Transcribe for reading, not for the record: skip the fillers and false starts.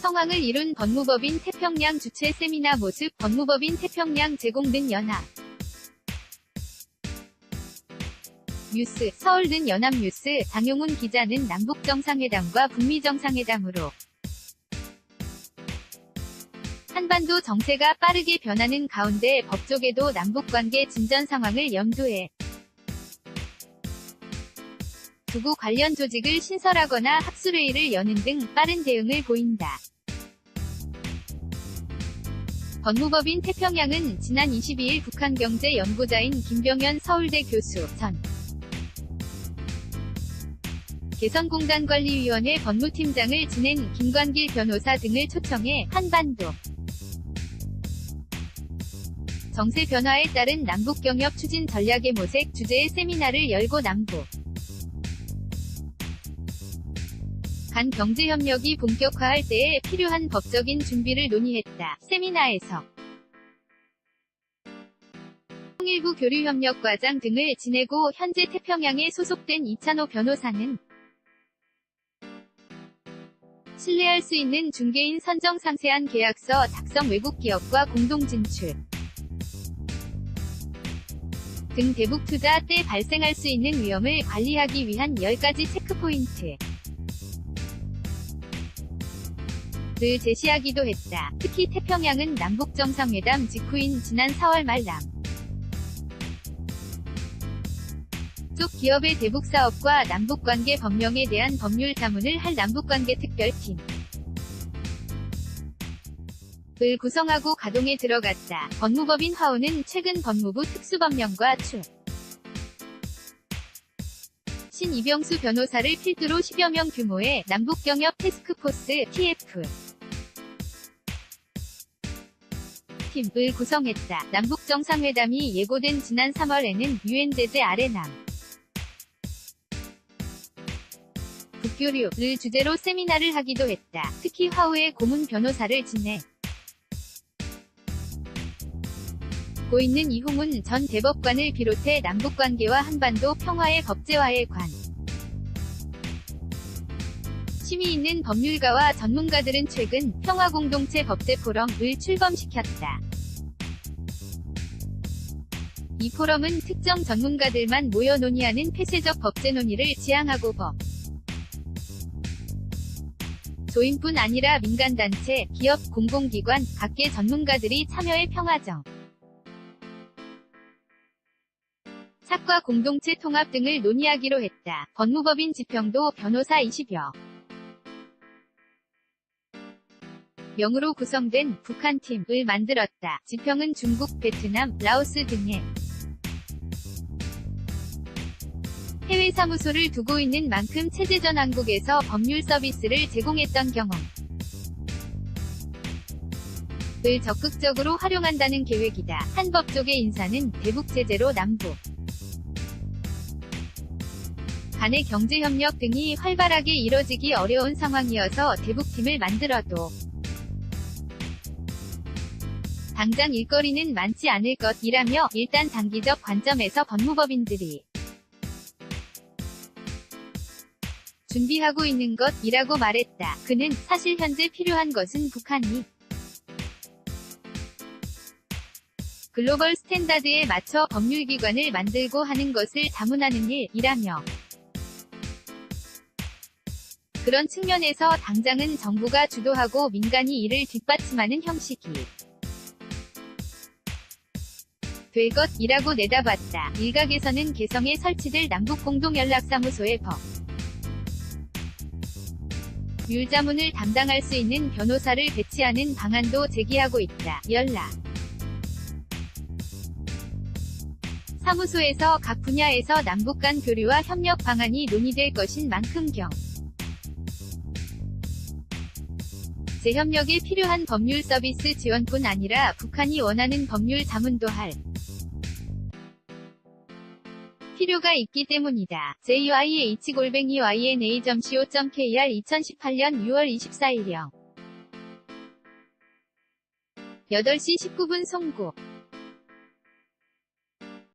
성황을 이룬 법무법인 태평양 주최 세미나 모습, 법무법인 태평양 제공 등 연합 뉴스, 서울 등 연합뉴스, 장용훈 기자는 남북정상회담과 북미정상회담으로 한반도 정세가 빠르게 변하는 가운데 법조계도 남북관계 진전 상황을 염두에 두고 관련 조직을 신설하거나 학술회의를 여는 등 빠른 대응을 보인다. 법무법인 태평양은 지난 22일 북한경제연구자인 김병현 서울대 교수, 전 개성공단관리위원회 법무팀장을 지낸 김관길 변호사 등을 초청해 한반도 정세 변화에 따른 남북경협 추진 전략의 모색 주제의 세미나를 열고 남북 간 경제협력이 본격화할 때에 필요한 법적인 준비를 논의했다. 세미나에서 통일부 교류협력과장 등을 지내고 현재 태평양에 소속된 이찬호 변호사는 신뢰할 수 있는 중개인 선정 상세한 계약서 작성 외국 기업과 공동 진출 등 대북 투자 때 발생할 수 있는 위험을 관리하기 위한 10가지 체크포인트 를 제시하기도 했다. 특히 태평양은 남북정상회담 직후인 지난 4월 말 남쪽 기업의 대북 사업과 남북관계 법령에 대한 법률 자문을 할 남북관계 특별팀 을 구성하고 가동에 들어갔다. 법무법인 화오는 최근 법무부 특수법령과 신 이병수 변호사를 필두로 10여 명 규모의 남북경협 태스크포스 TF 팀을 구성했다. 남북정상회담이 예고된 지난 3월에는 유엔 제재 아래 북교류를 주제로 세미나를 하기도 했다. 특히 화오의 고문 변호사를 지내 고 있는 이홍훈 전 대법관을 비롯해 남북관계와 한반도 평화의 법제화에 관심이 있는 법률가와 전문가들은 최근 평화공동체 법제포럼을 출범시켰다. 이 포럼은 특정 전문가들만 모여 논의하는 폐쇄적 법제 논의를 지향하고 조인뿐 아니라 민간단체, 기업, 공공기관, 각계 전문가들이 참여해 평화정 착과 공동체 통합 등을 논의하기로 했다. 법무법인 지평도 변호사 20여 명으로 구성된 북한팀을 만들었다. 지평은 중국, 베트남, 라오스 등의 해외 사무소를 두고 있는 만큼 체제전 한국에서 법률 서비스를 제공했던 경험을 적극적으로 활용한다는 계획이다. 한 법조계 인사는 대북 제재로 남북 간의 경제협력 등이 활발하게 이뤄지기 어려운 상황이어서 대북팀을 만들어도 당장 일거리는 많지 않을 것이라며 일단 단기적 관점에서 법무법인들이 준비하고 있는 것이라고 말했다. 그는 사실 현재 필요한 것은 북한이 글로벌 스탠다드에 맞춰 법률기관을 만들고 하는 것을 자문하는 일이라며 그런 측면에서 당장은 정부가 주도하고 민간이 이를 뒷받침하는 형식이 될 것이라고 내다봤다. 일각에서는 개성에 설치될 남북공동연락사무소의 법률자문을 담당할 수 있는 변호사를 배치하는 방안도 제기하고 있다. 사무소에서 각 분야에서 남북 간 교류와 협력 방안이 논의될 것인 만큼 재협력에 필요한 법률 서비스 지원뿐 아니라 북한이 원하는 법률 자문도 할 필요가 있기 때문이다. jyh-yna.co.kr 2018년 6월 24일경 8시 19분 송구